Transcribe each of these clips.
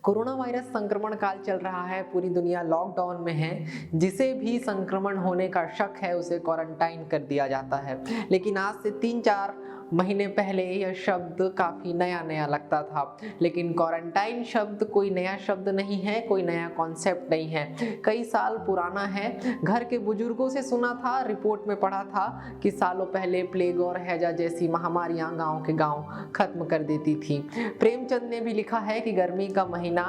Corona virus संक्रमण काल चल रहा है, पूरी दुनिया लॉकडाउन में है। जिसे भी संक्रमण होने का शक है उसे क्वारंटाइन कर दिया जाता है। लेकिन आज से 3-4 महीने पहले यह शब्द काफ़ी नया नया लगता था। लेकिन क्वारंटाइन शब्द कोई नया शब्द नहीं है, कोई नया कॉन्सेप्ट नहीं है, कई साल पुराना है। घर के बुजुर्गों से सुना था, रिपोर्ट में पढ़ा था कि सालों पहले प्लेग और हैजा जैसी महामारियां गांव के गांव खत्म कर देती थी। प्रेमचंद ने भी लिखा है कि गर्मी का महीना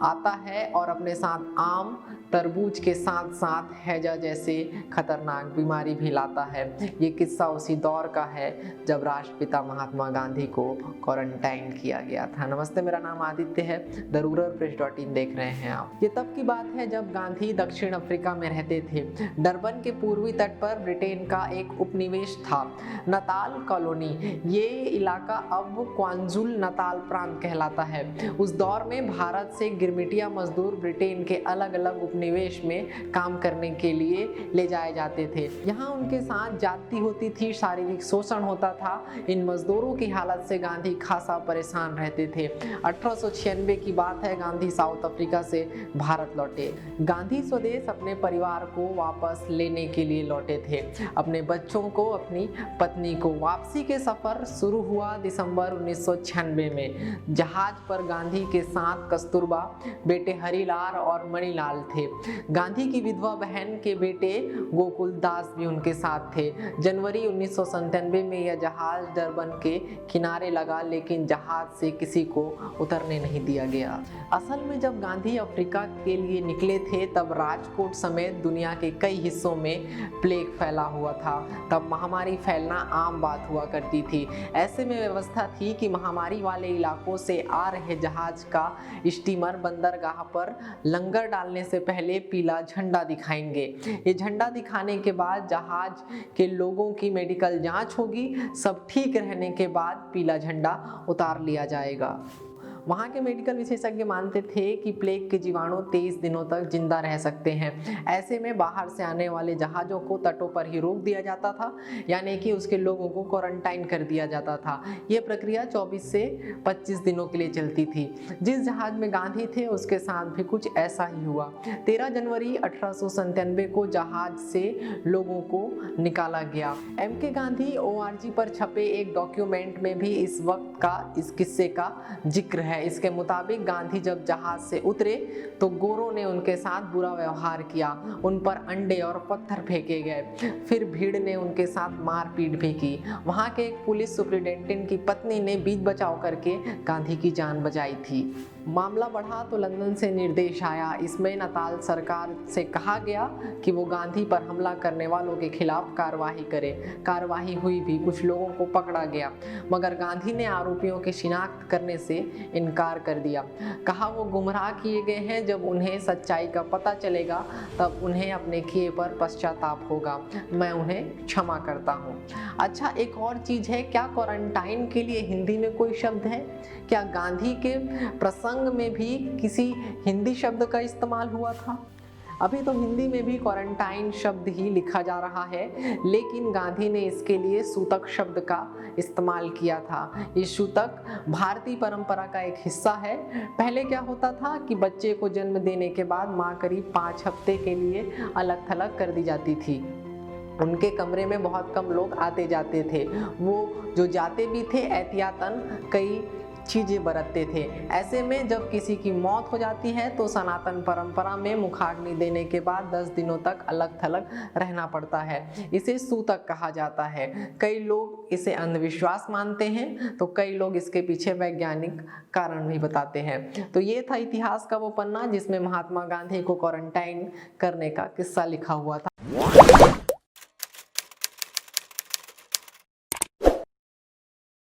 आता है और अपने साथ आम तरबूज के साथ साथ हैजा जैसे खतरनाक बीमारी भी लाता है। ये किस्सा उसी दौर का है जब राष्ट्रपिता महात्मा गांधी को क्वारंटाइन किया गया था। नमस्ते, मेरा नाम आदित्य है, द रूरल प्रेस.in देख रहे हैं आप। ये तब की बात है जब गांधी दक्षिण अफ्रीका में रहते थे। डरबन के पूर्वी तट पर ब्रिटेन का एक उपनिवेश था, नताल कॉलोनी। ये इलाका अब क्वांजुल नताल प्रांत कहलाता है। उस दौर में भारत से गिरमिटिया मजदूर ब्रिटेन के अलग अलग उपनिवेश में काम करने के लिए ले जाए जाते थे। यहाँ उनके साथ जाति होती थी, शारीरिक शोषण होता था। इन मजदूरों की हालत से गांधी खासा परेशान रहते थे। 1896 की बात है, गांधी साउथ अफ्रीका से भारत लौटे। गांधी स्वदेश अपने परिवार को वापस लेने के लिए लौटे थे, अपने बच्चों को, अपनी पत्नी को। वापसी के सफर शुरू हुआ दिसंबर 1996 में। जहाज पर गांधी के साथ कस्तूरबा, बेटे हरिलाल और मणिलाल थे। गांधी की विधवा बहन के बेटे गोकुल दास भी उनके साथ थे। जनवरी 1997 में यह जहाज डरबन के किनारे लगा, लेकिन जहाज से किसी को उतरने नहीं दिया गया। असल में जब गांधी अफ्रीका के लिए निकले थे तब राजकोट समेत दुनिया के कई हिस्सों में प्लेग फैला हुआ था। तब महामारी फैलना आम बात हुआ करती थी। ऐसे में व्यवस्था थी कि महामारी वाले इलाकों से आ रहे जहाज का स्टीमर बंदरगाह पर लंगर डालने से पहले पीला झंडा दिखाएंगे। ये झंडा दिखाने के बाद जहाज के लोगों की मेडिकल जांच होगी। सब ठीक रहने के बाद पीला झंडा उतार लिया जाएगा। वहाँ के मेडिकल विशेषज्ञ मानते थे कि प्लेग के जीवाणु 23 दिनों तक जिंदा रह सकते हैं। ऐसे में बाहर से आने वाले जहाज़ों को तटों पर ही रोक दिया जाता था, यानी कि उसके लोगों को क्वारंटाइन कर दिया जाता था। ये प्रक्रिया 24 से 25 दिनों के लिए चलती थी। जिस जहाज में गांधी थे उसके साथ भी कुछ ऐसा ही हुआ। 13 जनवरी 1897 को जहाज से लोगों को निकाला गया। MK गांधी ORG पर छपे एक डॉक्यूमेंट में भी इस वक्त का इस किस्से का जिक्र है। इसके मुताबिक गांधी जब जहाज से उतरे तो गोरों ने उनके साथ बुरा व्यवहार किया। उन पर अंडे और पत्थर फेंके गए। फिर भीड़ ने उनके साथ मारपीट भी की। वहां के एक पुलिस सुपरिटेंडेंट की पत्नी ने बीच बचाव करके गांधी की जान बचाई थी। मामला बढ़ा तो लंदन से निर्देश आया। इसमें नताल सरकार से कहा गया कि वो गांधी पर हमला करने वालों के खिलाफ कार्रवाई करे। कार्रवाई हुई भी, कुछ लोगों को पकड़ा गया, मगर गांधी ने आरोपियों की शिनाख्त करने से इनकार कर दिया। कहा वो गुमराह किए गए हैं, जब उन्हें सच्चाई का पता चलेगा तब उन्हें अपने किए पर पश्चाताप होगा। मैं उन्हें क्षमा करता हूँ। अच्छा, एक और चीज़ है, क्या क्वारंटाइन के लिए हिंदी में कोई शब्द है? क्या गांधी के प्रसंग में भी किसी हिंदी शब्द का इस्तेमाल हुआ था? अभी तो हिंदी में भी क्वारंटाइन शब्द ही लिखा जा रहा है, लेकिन गांधी ने इसके लिए सूतक शब्द का इस्तेमाल किया था। ये सूतक भारतीय परंपरा का एक हिस्सा है। पहले क्या होता था कि बच्चे को जन्म देने के बाद माँ करीब 5 हफ्ते के लिए अलग थलग कर दी जाती थी। उनके कमरे में बहुत कम लोग आते जाते थे। वो जो जाते भी थे एहतियातन कई चीज़ें बरतते थे। ऐसे में जब किसी की मौत हो जाती है तो सनातन परंपरा में मुखाग्नि देने के बाद 10 दिनों तक अलग थलग रहना पड़ता है। इसे सूतक कहा जाता है। कई लोग इसे अंधविश्वास मानते हैं तो कई लोग इसके पीछे वैज्ञानिक कारण भी बताते हैं। तो ये था इतिहास का वो पन्ना जिसमें महात्मा गांधी को क्वारंटाइन करने का किस्सा लिखा हुआ था।